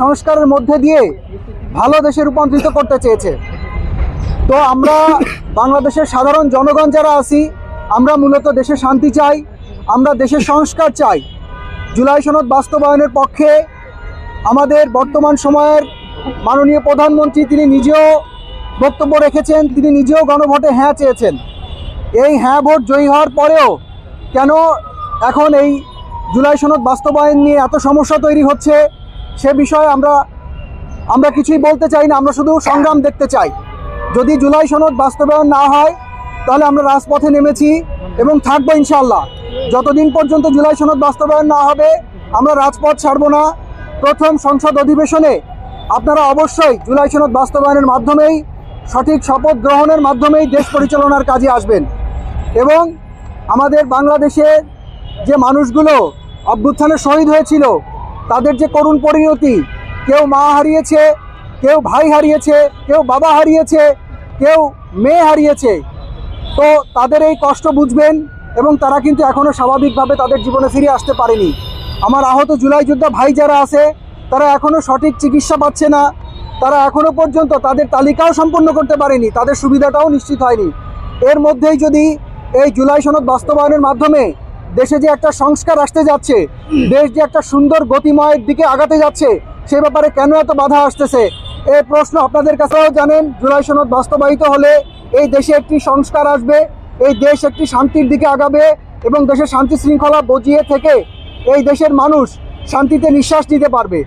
সংস্কারের মধ্যে দিয়ে ভালো দেশে রূপান্তরিত করতে চেয়েছে। তো আমরা বাংলাদেশের সাধারণ জনগণ যারা আছি, আমরা মূলত দেশে শান্তি চাই, আমরা দেশের সংস্কার চাই। জুলাই সনদ বাস্তবায়নের পক্ষে আমাদের বর্তমান সময়ের মাননীয় প্রধানমন্ত্রী তিনি নিজেও বক্তব্য রেখেছেন, তিনি নিজেও গণভোটে হ্যাঁ চেয়েছেন। এই হ্যাঁ ভোট জয়ী হওয়ার পরেও কেন এখন এই জুলাই সনদ বাস্তবায়ন নিয়ে এত সমস্যা তৈরি হচ্ছে সে বিষয়ে আমরা কিছুই বলতে চাই না, আমরা শুধু সংগ্রাম দেখতে চাই। যদি জুলাই সনদ বাস্তবায়ন না হয় তাহলে আমরা রাজপথে নেমেছি এবং থাকবো ইনশাআল্লাহ। যতদিন পর্যন্ত জুলাই সনদ বাস্তবায়ন না হবে আমরা রাজপথ ছাড়ব না। প্রথম সংসদ অধিবেশনে আপনারা অবশ্যই জুলাই সনদ বাস্তবায়নের মাধ্যমেই সঠিক শপথ গ্রহণের মাধ্যমেই দেশ পরিচালনার কাজে আসবেন এবং আমাদের বাংলাদেশের যে মানুষগুলো অভ্যুত্থানে শহীদ হয়েছিল তাদের যে করুণ পরিণতি, কেউ মা হারিয়েছে, কেউ ভাই হারিয়েছে, কেউ বাবা হারিয়েছে, কেউ মেয়ে হারিয়েছে, তো তাদের এই কষ্ট বুঝবেন এবং তারা কিন্তু এখনও স্বাভাবিকভাবে তাদের জীবনে ফিরে আসতে পারেনি। আমার আহত জুলাই যোদ্ধা ভাই যারা আছে তারা এখনও সঠিক চিকিৎসা পাচ্ছে না, তারা এখনও পর্যন্ত তাদের তালিকাও সম্পন্ন করতে পারেনি, তাদের সুবিধাটাও নিশ্চিত হয়নি। এর মধ্যেই যদি এই জুলাই সনদ বাস্তবায়নের মাধ্যমে দেশে যে একটা সংস্কার আসতে যাচ্ছে, দেশ যে একটা সুন্দর গতিময়ের দিকে আগাতে যাচ্ছে, সে ব্যাপারে কেন এত বাধা আসতেছে এই প্রশ্ন আপনাদের কাছেও জানেন। জুলাই সনদ বাস্তবায়িত হলে এই দেশে একটি সংস্কার আসবে, এই দেশ একটি শান্তির দিকে আগাবে এবং দেশের শান্তি শৃঙ্খলা বজিয়ে থেকে এই দেশের মানুষ শান্তিতে নিঃশ্বাস নিতে পারবে।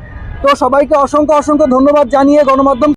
তো সবাইকে অসংখ্য ধন্যবাদ জানিয়ে গণমাধ্যম